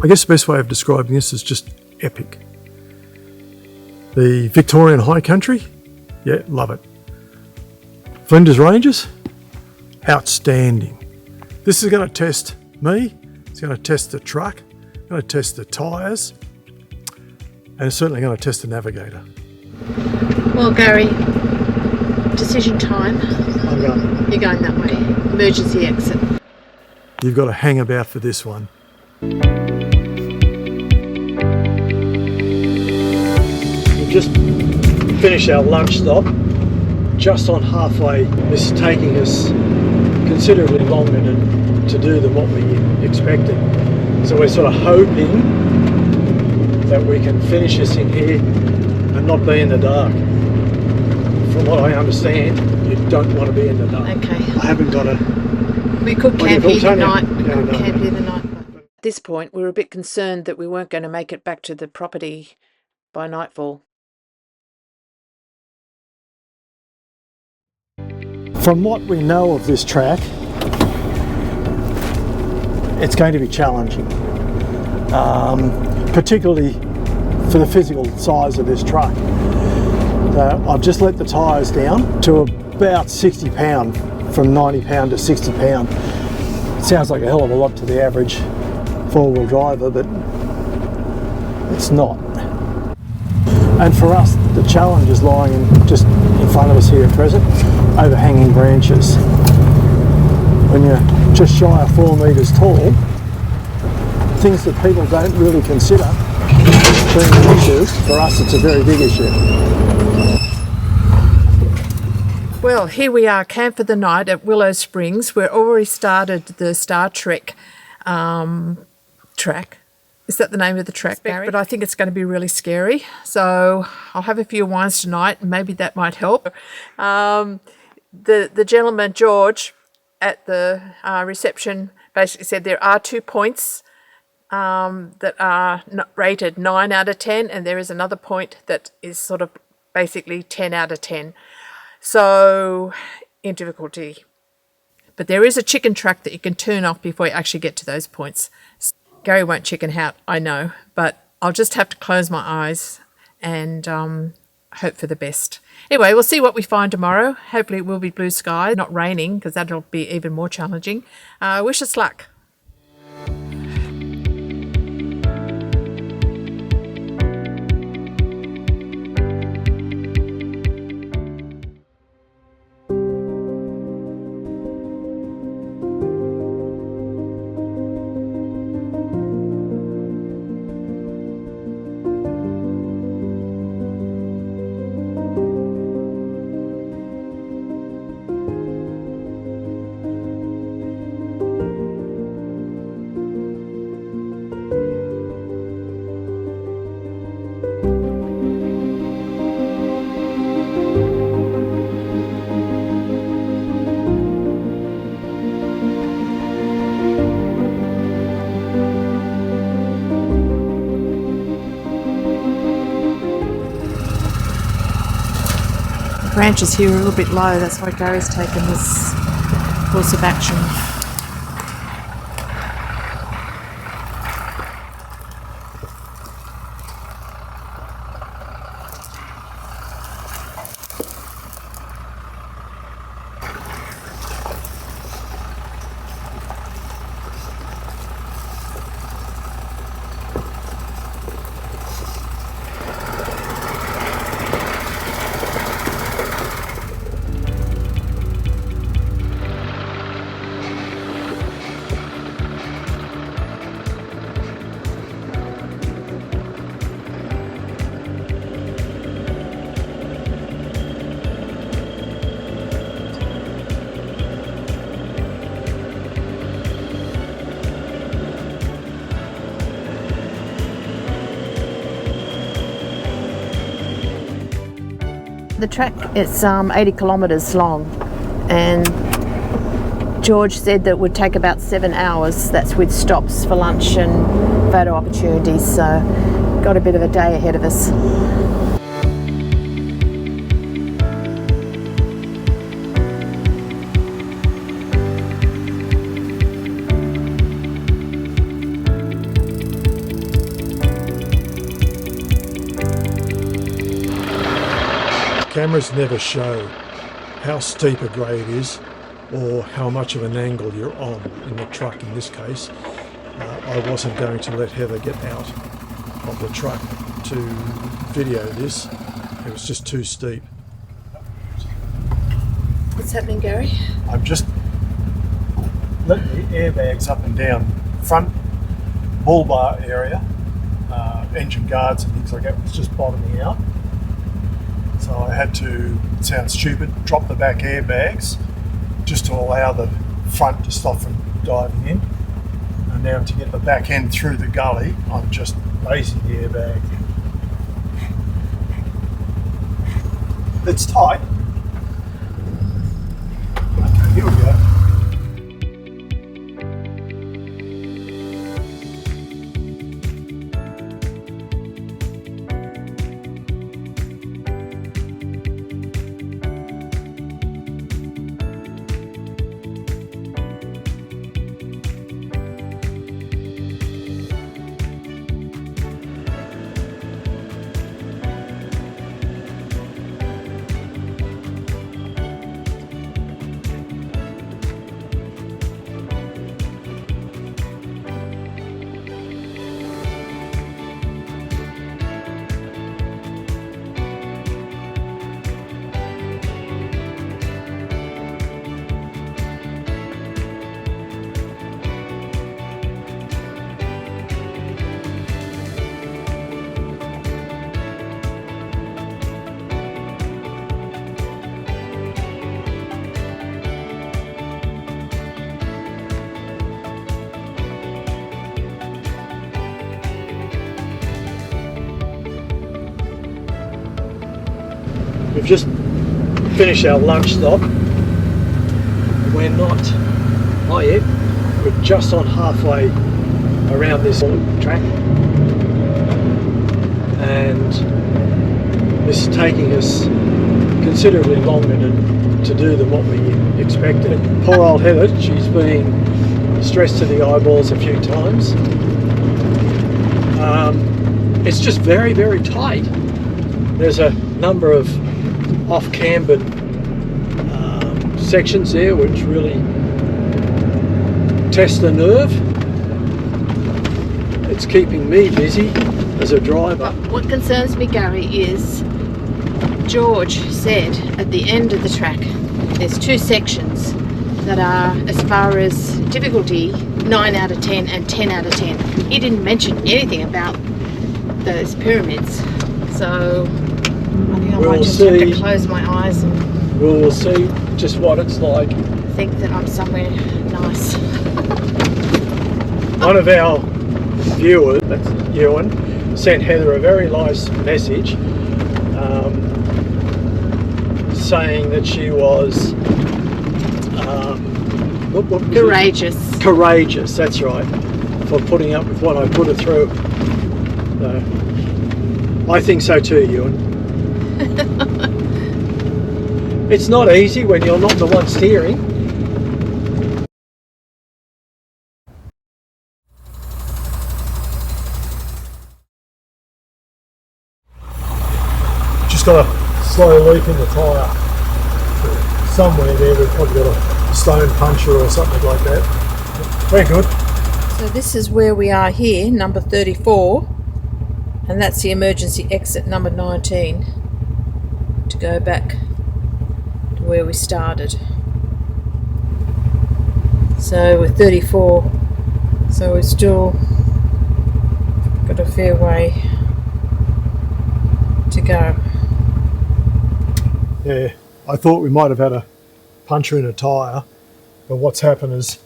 I guess the best way of describing this is just epic. The Victorian High Country, yeah, love it. Flinders Ranges, outstanding. This is going to test me, it's going to test the truck, it's going to test the tyres, and it's certainly going to test the navigator. Well, Garry, decision time. I'm going. You're going that way. Emergency exit. You've got to hang about for this one. We've just finished our lunch stop, just on halfway. This is taking us considerably longer to do than what we expected. So we're sort of hoping that we can finish this in here and not be in the dark. From what I understand, you don't want to be in the dark. Okay. I haven't got a... We could camp here tonight. Camp here the night. At this point, we were a bit concerned that we weren't going to make it back to the property by nightfall. From what we know of this track, it's going to be challenging, particularly for the physical size of this truck. I've just let the tyres down to about 60 pound, from 90 pound to 60 pound. It sounds like a hell of a lot to the average four-wheel driver, but it's not. And for us, the challenge is lying just in front of us here at present, overhanging branches. When you're just shy of 4 metres tall, things that people don't really consider being an issue, for us it's a very big issue. Well, here we are, camp for the night at Willow Springs. We've already started the Star Trek track. Is that the name of the track, Garry? But I think it's going to be really scary. So I'll have a few wines tonight. Maybe that might help. The gentleman, George, at the reception basically said there are 2 points that are not rated 9 out of 10, and there is another point that is sort of basically 10 out of 10. So in difficulty. But there is a chicken track that you can turn off before you actually get to those points. Garry won't chicken out, I know, but I'll just have to close my eyes and hope for the best. Anyway, we'll see what we find tomorrow. Hopefully it will be blue sky, not raining, because that'll be even more challenging. Wish us luck. Branches here are a little bit low, that's why Garry's taken this course of action. The track is 80 kilometres long, and George said that it would take about 7 hours. That's with stops for lunch and photo opportunities, so got a bit of a day ahead of us. cameras never show how steep a grade is or how much of an angle you're on in the truck. In this case, I wasn't going to let Heather get out of the truck to video this. It was just too steep. What's happening, Gary? I'm just letting the airbags up and down. Front bull bar area, engine guards and things like that was just bottoming out. So I had to, it sounds stupid, drop the back airbags just to allow the front to stop from diving in. And now to get the back end through the gully, I'm just raising the airbag. It's tight. Okay, here we go. We've just finished our lunch stop. We're not yet. We're just on halfway around this track, and this is taking us considerably longer to do than what we expected. Poor old Heather, she's been stressed to the eyeballs a few times. It's just very, very tight. There's a number of off-cambered sections there which really test the nerve. It's keeping me busy as a driver. What concerns me, Gary, is George said at the end of the track there's two sections that are, as far as difficulty, 9 out of 10 and 10 out of 10. He didn't mention anything about those pyramids, so I think I might just have to close my eyes and we'll see just what it's like. Think that I'm somewhere nice. One of our viewers, that's Ewan, sent Heather a very nice message saying that she was courageous. Courageous, that's right, for putting up with what I put her through. I think so too, Ewan. It's not easy when you're not the one steering. Just got a slow leak in the tyre. Somewhere there we've probably got a stone puncture or something like that. Very good. So this is where we are here, number 34, and that's the emergency exit number 19 to go back to where we started. So we're 34, so we've still got a fair way to go. Yeah, I thought we might have had a puncture in a tyre, but what's happened is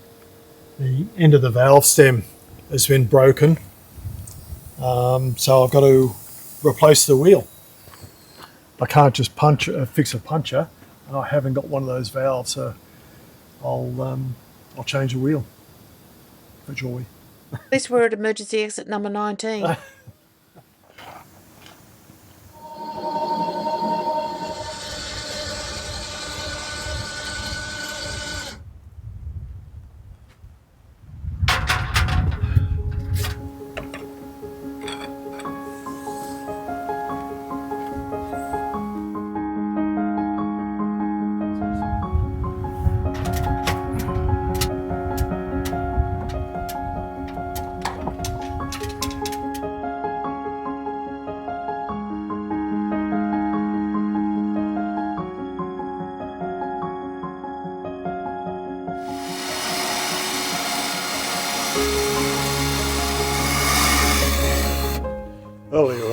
the end of the valve stem has been broken, so I've got to replace the wheel. I can't just fix a puncture, and I haven't got one of those valves, so I'll change the wheel for joy. At least we're at emergency exit number 19.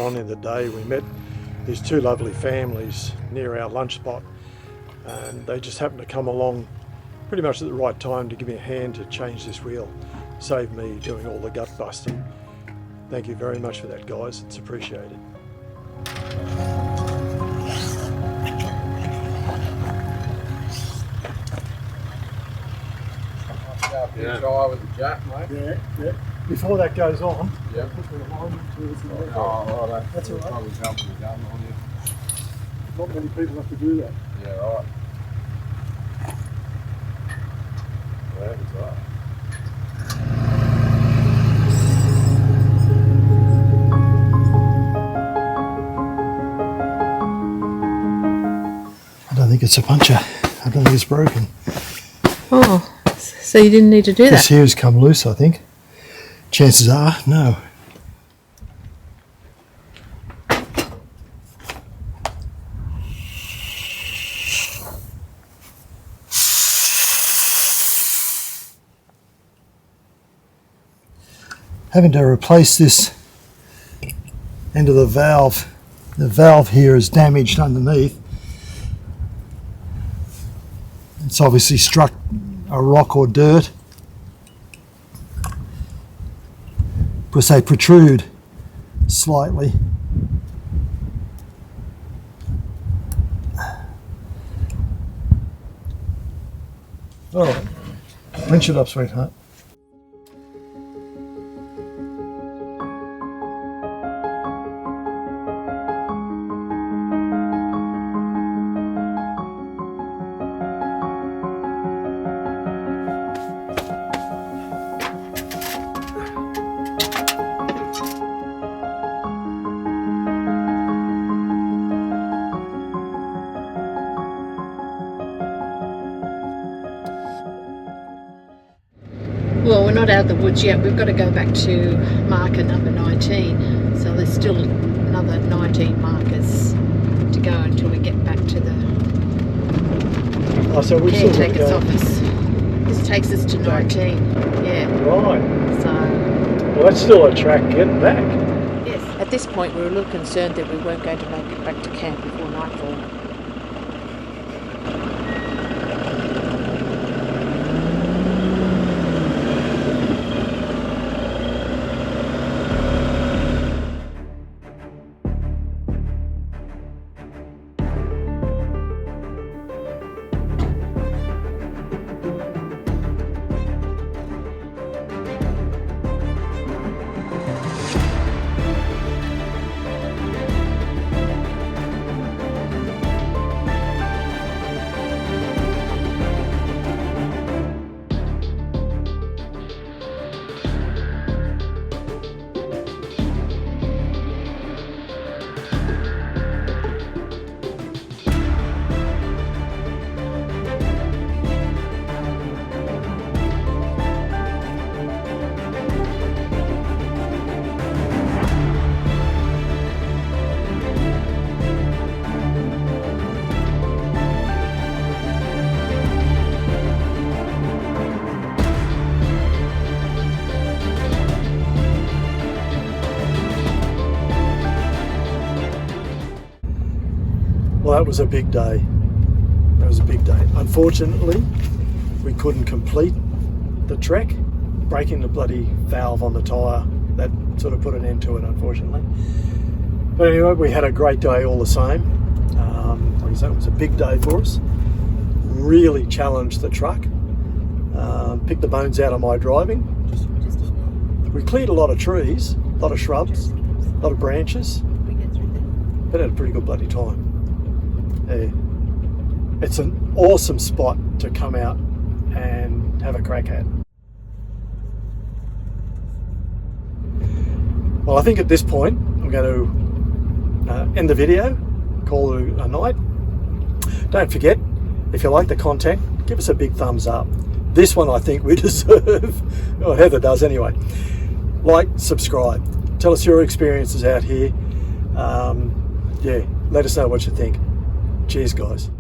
on in the day, we met these two lovely families near our lunch spot, and they just happened to come along pretty much at the right time to give me a hand to change this wheel. Saved me doing all the gut busting. Thank you very much for that, guys. It's appreciated. Yeah. Tyre with the jack, mate. Yeah. Before that goes on, yeah. put the line towards the left. Oh, right. That's all right. Probably jumping the gun on you. Not many people have to do that. Yeah, right. Yeah, that's right. I don't think it's a puncture. I don't think it's broken. Oh, so you didn't need to do that? This here has come loose, I think. Chances are, no. Having to replace this end of the valve. The valve here is damaged underneath. It's obviously struck a rock or dirt, because they protrude slightly. All right, wrench it up, sweetheart. Well, we're not out of the woods yet. We've got to go back to marker number 19. So there's still another 19 markers to go until we get back to the caretaker's office. This takes us to 19. Yeah. Right. So. Well, that's still a track getting back. Yes. At this point, we were a little concerned that we weren't going to make it back to camp before nightfall. Well, that was a big day. That was a big day. Unfortunately, we couldn't complete the trek. Breaking the bloody valve on the tyre, that sort of put an end to it, unfortunately. But anyway, we had a great day all the same. Like I said, it was a big day for us. Really challenged the truck. Picked the bones out of my driving. We cleared a lot of trees, a lot of shrubs, a lot of branches, but had a pretty good bloody time. Yeah. It's an awesome spot to come out and have a crack at. Well, I think at this point I'm going to end the video, call it a night. Don't forget, if you like the content, give us a big thumbs up. This one I think we deserve, or Heather does anyway. Like, subscribe, tell us your experiences out here. Yeah, let us know what you think. Cheers, guys.